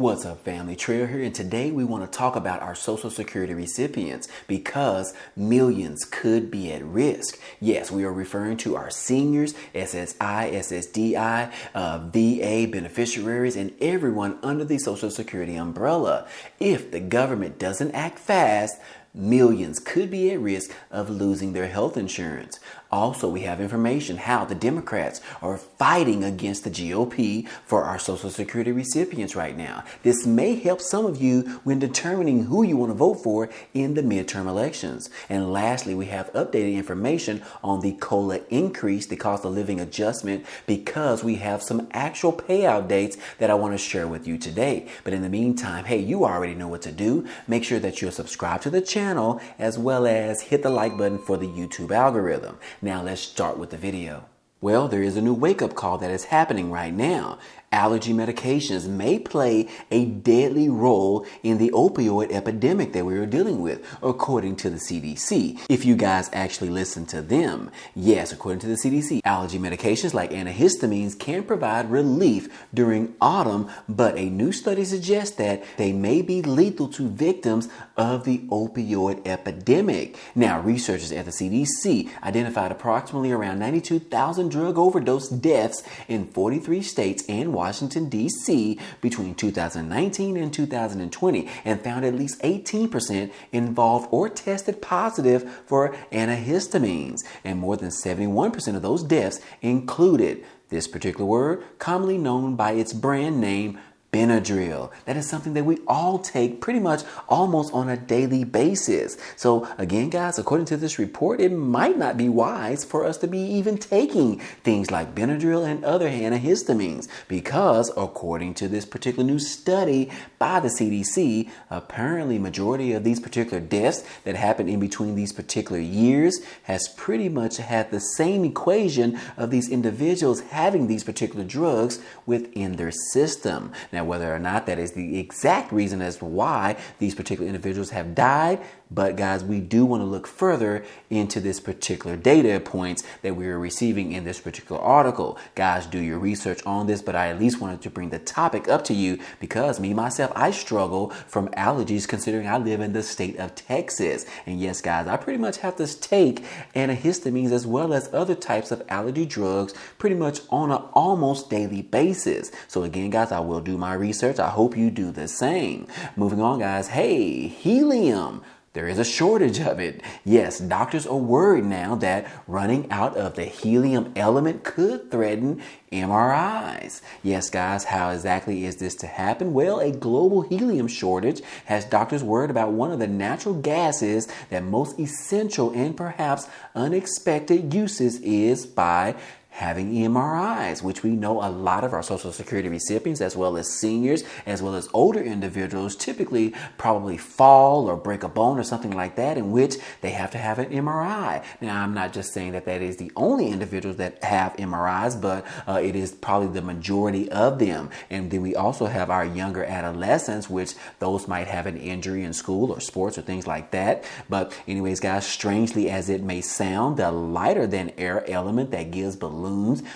What's up, family? Trail here, and today we want to talk about our Social Security recipients because millions could be at risk. Yes, we are referring to our seniors, SSI, SSDI, VA beneficiaries, and everyone under the Social Security umbrella. If the government doesn't act fast, millions could be at risk of losing their health insurance. Also, we have information how the Democrats are fighting against the GOP for our Social Security recipients right now. This may help some of you when determining who you want to vote for in the midterm elections. And lastly, we have updated information on the COLA increase, the cost of living adjustment, because we have some actual payout dates that I want to share with you today. But in the meantime, hey, you already know what to do. Make sure that you're subscribed to the channel as well as hit the like button for the YouTube algorithm. Now let's start with the video. Well, there is a new wake-up call that is happening right now. Allergy medications may play a deadly role in the opioid epidemic that we are dealing with, according to the CDC. If you guys actually listen to them, yes, according to the CDC, allergy medications like antihistamines can provide relief during autumn, but a new study suggests that they may be lethal to victims of the opioid epidemic. Now, researchers at the CDC identified approximately around 92,000 drug overdose deaths in 43 states and Washington, D.C. between 2019 and 2020 and found at least 18% involved or tested positive for antihistamines. And more than 71% of those deaths included this particular word, commonly known by its brand name, Benadryl. That is something that we all take pretty much almost on a daily basis. So again, guys, according to this report, it might not be wise for us to be even taking things like Benadryl and other antihistamines because according to this particular new study by the CDC, apparently majority of these particular deaths that happen in between these particular years has pretty much had the same equation of these individuals having these particular drugs within their system. Now, whether or not that is the exact reason as to why these particular individuals have died, but guys, we do want to look further into this particular data points that we are receiving in this particular article. Guys, do your research on this, but I at least wanted to bring the topic up to you because me, myself, I struggle from allergies considering I live in the state of Texas. And yes, guys, I pretty much have to take antihistamines as well as other types of allergy drugs pretty much on an almost daily basis. So again, guys, I will do my research. I hope you do the same. Moving on, guys. Hey, helium. There is a shortage of it. Yes, doctors are worried now that running out of the helium element could threaten MRIs. Yes, guys, how exactly is this to happen? Well, a global helium shortage has doctors worried about one of the natural gases that most essential and perhaps unexpected uses is by having MRIs, which we know a lot of our Social Security recipients, as well as seniors, as well as older individuals, typically probably fall or break a bone or something like that, in which they have to have an MRI. Now, I'm not just saying that that is the only individuals that have MRIs, but it is probably the majority of them. And then we also have our younger adolescents, which those might have an injury in school or sports or things like that. But anyways, guys, strangely as it may sound, the lighter than air element that gives balloons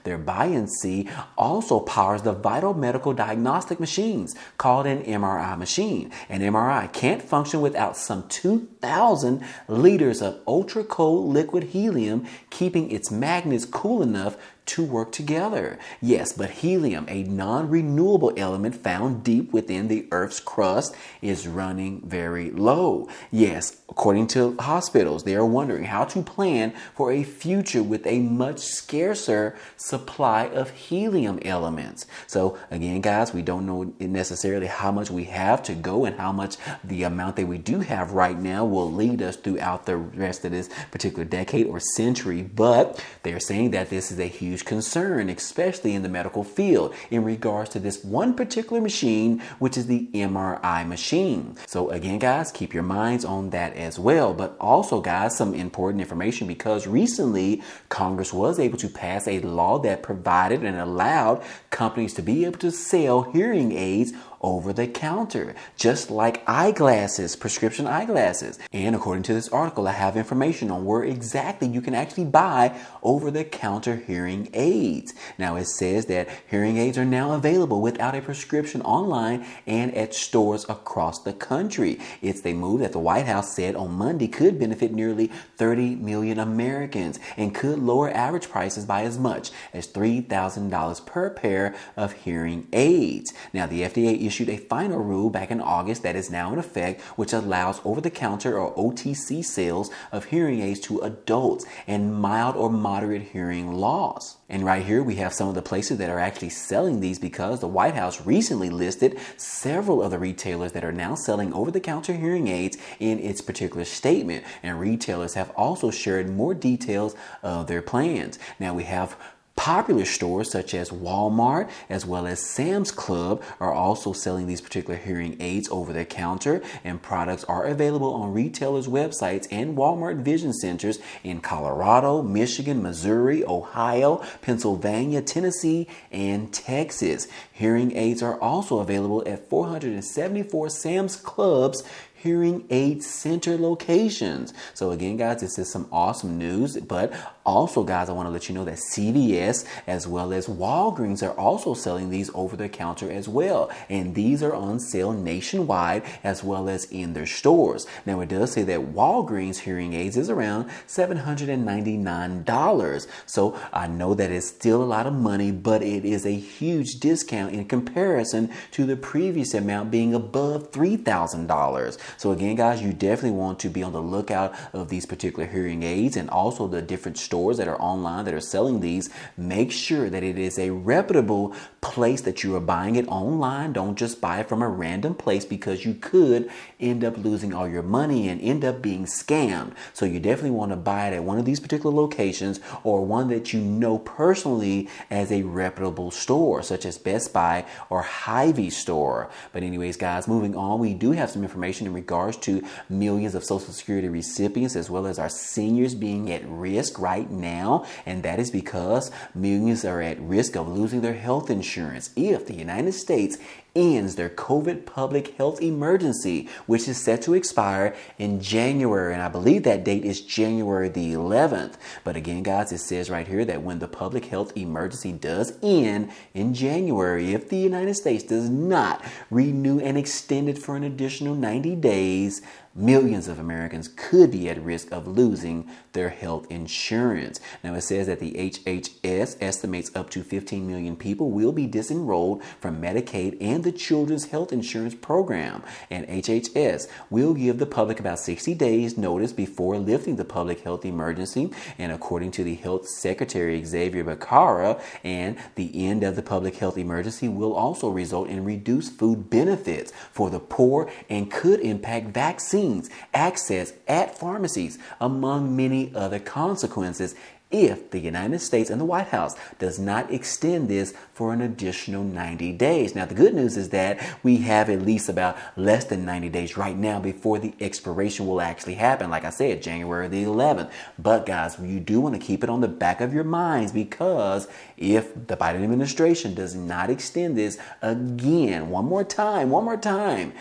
their buoyancy also powers the vital medical diagnostic machines called an MRI machine. An MRI can't function without some 2,000 liters of ultra cold liquid helium keeping its magnets cool enough to work together. Yes, but helium, a non-renewable element found deep within the Earth's crust, is running very low. Yes, according to hospitals, they are wondering how to plan for a future with a much scarcer supply of helium elements. So again, guys, we don't know necessarily how much we have to go and how much the amount that we do have right now will lead us throughout the rest of this particular decade or century. But they're saying that this is a huge concern, especially in the medical field, in regards to this one particular machine, which is the MRI machine. So again, guys, keep your minds on that as well. But also, guys, some important information because recently Congress was able to pass a law that provided and allowed companies to be able to sell hearing aids over the counter, just like eyeglasses, prescription eyeglasses. And according to this article, I have information on where exactly you can actually buy over the counter hearing aids. Now it says that hearing aids are now available without a prescription online and at stores across the country. It's a move that the White House said on Monday could benefit nearly 30 million Americans and could lower average prices by as much as $3,000 per pair of hearing aids. Now, the FDA issued a final rule back in August that is now in effect, which allows over-the-counter or OTC sales of hearing aids to adults and mild or moderate hearing loss. And right here we have some of the places that are actually selling these, because the White House recently listed several of the retailers that are now selling over-the-counter hearing aids in its particular statement. And retailers have also shared more details of their plans. Now we have popular stores such as Walmart as well as Sam's Club are also selling these particular hearing aids over the counter, and products are available on retailers' websites and Walmart Vision Centers in Colorado, Michigan, Missouri, Ohio, Pennsylvania, Tennessee, and Texas. Hearing aids are also available at 474 Sam's Club's hearing aid center locations. So again, guys, this is some awesome news. But also, guys, I want to let you know that CVS as well as Walgreens are also selling these over the counter as well. And these are on sale nationwide as well as in their stores. Now, it does say that Walgreens hearing aids is around $799. So I know that it's still a lot of money, but it is a huge discount in comparison to the previous amount being above $3,000. So again, guys, you definitely want to be on the lookout of these particular hearing aids, and also the different stores that are online that are selling these. Make sure that it is a reputable place that you are buying it online. Don't just buy it from a random place, because you could end up losing all your money and end up being scammed. So you definitely want to buy it at one of these particular locations, or one that you know personally as a reputable store, such as Best Buy or Hy-Vee store. But anyways, guys, moving on, we do have some information in regards to millions of Social Security recipients as well as our seniors being at risk right now. And that is because millions are at risk of losing their health insurance if the United States ends their COVID public health emergency, which is set to expire in January. And I believe that date is January the 11th. But again, guys, it says right here that when the public health emergency does end in January, if the United States does not renew and extend it for an additional 90 days, millions of Americans could be at risk of losing their health insurance. Now, it says that the HHS estimates up to 15 million people will be disenrolled from Medicaid and the Children's Health Insurance Program. And HHS will give the public about 60 days notice before lifting the public health emergency. And according to the Health Secretary Xavier Becerra, and the end of the public health emergency will also result in reduced food benefits for the poor and could impact vaccines access at pharmacies, among many other consequences, if the United States and the White House does not extend this for an additional 90 days. Now, the good news is that we have at least about less than 90 days right now before the expiration will actually happen. Like I said, January the 11th. But guys, you do want to keep it on the back of your minds, because if the Biden administration does not extend this again, one more time,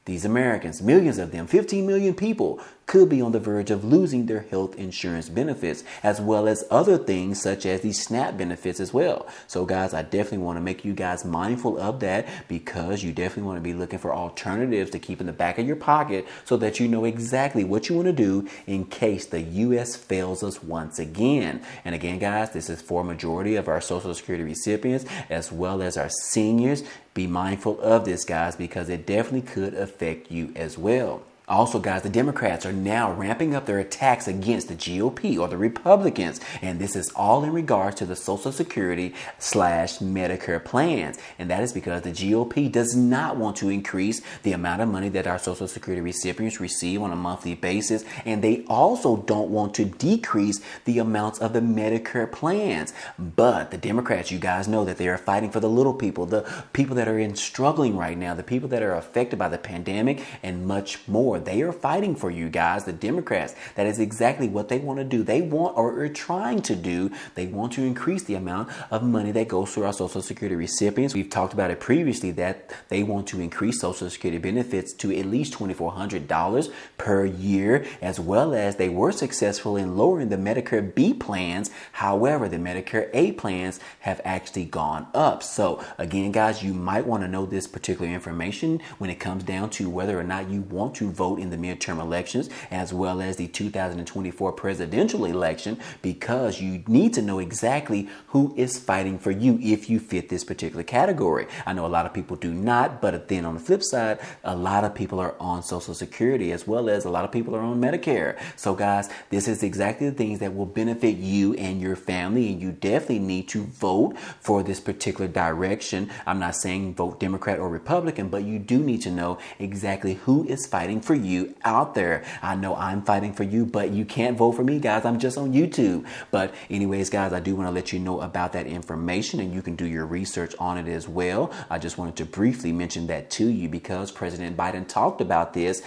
these Americans, millions of them, 15 million people, could be on the verge of losing their health insurance benefits, as well as other things such as the SNAP benefits as well. So guys, I definitely want to make you guys mindful of that, because you definitely want to be looking for alternatives to keep in the back of your pocket, so that you know exactly what you want to do in case the U.S. fails us once again. And again, guys, this is for a majority of our Social Security recipients as well as our seniors. Be mindful of this, guys, because it definitely could affect you as well. Also, guys, the Democrats are now ramping up their attacks against the GOP or the Republicans. And this is all in regards to the Social Security / Medicare plans. And that is because the GOP does not want to increase the amount of money that our Social Security recipients receive on a monthly basis. And they also don't want to decrease the amounts of the Medicare plans. But the Democrats, you guys know that they are fighting for the little people, the people that are struggling right now, the people that are affected by the pandemic, and much more. they are fighting for you guys, the Democrats. That is exactly what they want to do. They want, or are trying to do, they want to increase the amount of money that goes to our Social Security recipients. We've talked about it previously that they want to increase Social Security benefits to at least $2,400 per year, as well as they were successful in lowering the Medicare B plans. However, the Medicare A plans have actually gone up. So again, guys, you might want to know this particular information when it comes down to whether or not you want to vote in the midterm elections, as well as the 2024 presidential election, because you need to know exactly who is fighting for you if you fit this particular category. I know a lot of people do not, but then on the flip side, a lot of people are on Social Security, as well as a lot of people are on Medicare. So guys, this is exactly the things that will benefit you and your family, and you definitely need to vote for this particular direction. I'm not saying vote Democrat or Republican, but you do need to know exactly who is fighting for you out there. I know I'm fighting for you, but you can't vote for me, guys. I'm just on YouTube. But anyways, guys, I do want to let you know about that information, and you can do your research on it as well. I just wanted to briefly mention that to you because President Biden talked about this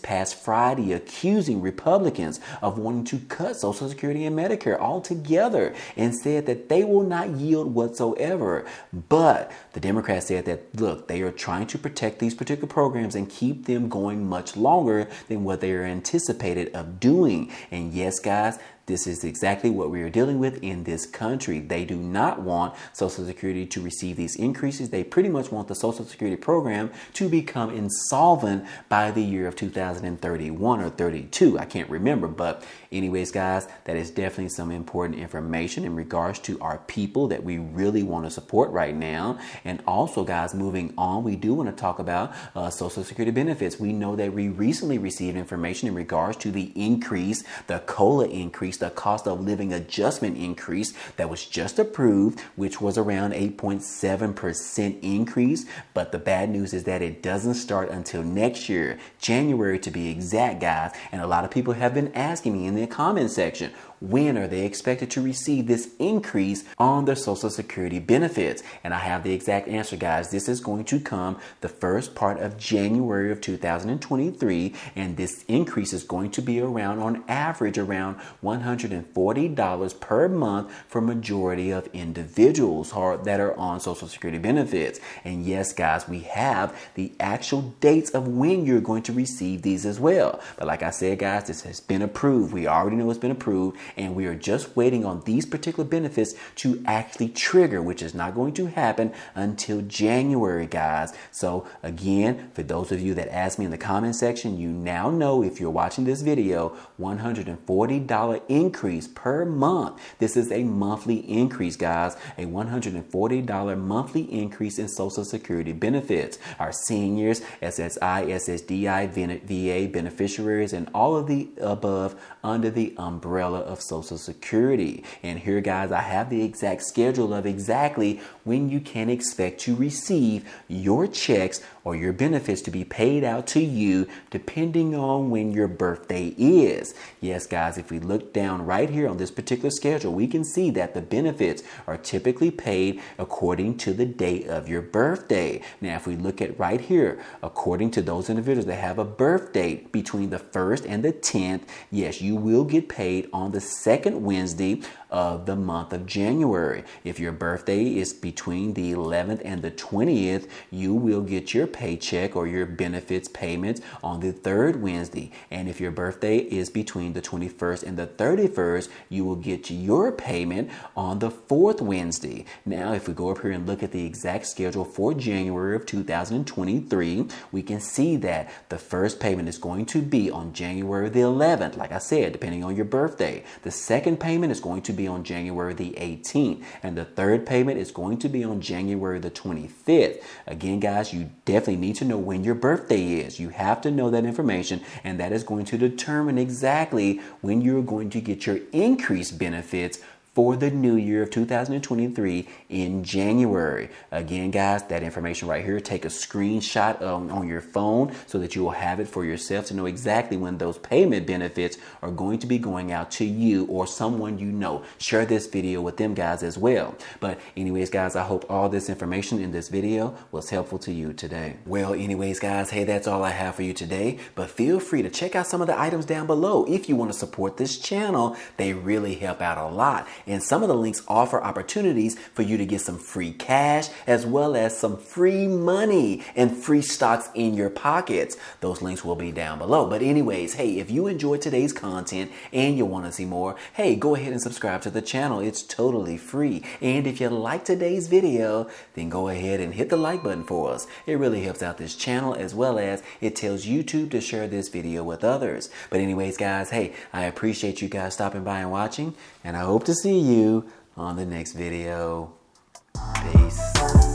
past Friday, accusing Republicans of wanting to cut Social Security and Medicare altogether, and said that they will not yield whatsoever. But the Democrats said that, look, they are trying to protect these particular programs and keep them going much longer than what they are anticipated of doing. And yes, guys, this is exactly what we are dealing with in this country. They do not want Social Security to receive these increases. They pretty much want the Social Security program to become insolvent by the year of 2031 or 32. I can't remember. But anyways, guys, that is definitely some important information in regards to our people that we really want to support right now. And also, guys, moving on, we do want to talk about Social Security benefits. We know that we recently received information in regards to the increase, the COLA increase, the cost of living adjustment increase that was just approved, which was around 8.7% increase. But the bad news is that it doesn't start until next year, January to be exact, guys. And a lot of people have been asking me in the comment section, when are they expected to receive this increase on their Social Security benefits? And I have the exact answer, guys. This is going to come the first part of January of 2023, and this increase is going to be around, on average, around $140 per month for majority of individuals that are on Social Security benefits. And yes, guys, we have the actual dates of when you're going to receive these as well. But like I said, guys, this has been approved. We already know it's been approved, and we are just waiting on these particular benefits to actually trigger, which is not going to happen until January, guys. So again, for those of you that asked me in the comment section, you now know, if you're watching this video, $140 increase per month. This is a monthly increase, guys, a $140 monthly increase in Social Security benefits. Our seniors, SSI, SSDI, VA beneficiaries, and all of the above under the umbrella of Social Security. And here, guys, I have the exact schedule of exactly when you can expect to receive your checks or your benefits to be paid out to you, depending on when your birthday is. Yes, guys, if we look down right here on this particular schedule, we can see that the benefits are typically paid according to the date of your birthday. Now, if we look at right here, according to those individuals that have a birth date between the 1st and the 10th, yes, you will get paid on the second Wednesday of the month of January. If your birthday is between the 11th and the 20th, you will get your paycheck or your benefits payments on the third Wednesday. And if your birthday is between the 21st and the 31st, you will get your payment on the fourth Wednesday. Now, if we go up here and look at the exact schedule for January of 2023, we can see that the first payment is going to be on January the 11th, like I said, depending on your birthday. The second payment is going to be on January the 18th, and the third payment is going to be on January the 25th. Again, guys, you definitely need to know when your birthday is. You have to know that information, and that is going to determine exactly when you're going to get your increased benefits for the new year of 2023 in January. Again, guys, that information right here, take a screenshot on your phone so that you will have it for yourself to know exactly when those payment benefits are going to be going out to you or someone you know. Share this video with them guys as well. But anyways, guys, I hope all this information in this video was helpful to you today. Well, anyways, guys, hey, that's all I have for you today. But feel free to check out some of the items down below if you want to support this channel. They really help out a lot. And some of the links offer opportunities for you to get some free cash as well as some free money and free stocks in your pockets. Those links will be down below. But anyways, hey, if you enjoyed today's content and you want to see more, hey, go ahead and subscribe to the channel. It's totally free. And if you like today's video, then go ahead and hit the like button for us. It really helps out this channel as well as it tells YouTube to share this video with others. But anyways, guys, hey, I appreciate you guys stopping by and watching, and I hope to see you on the next video. Peace.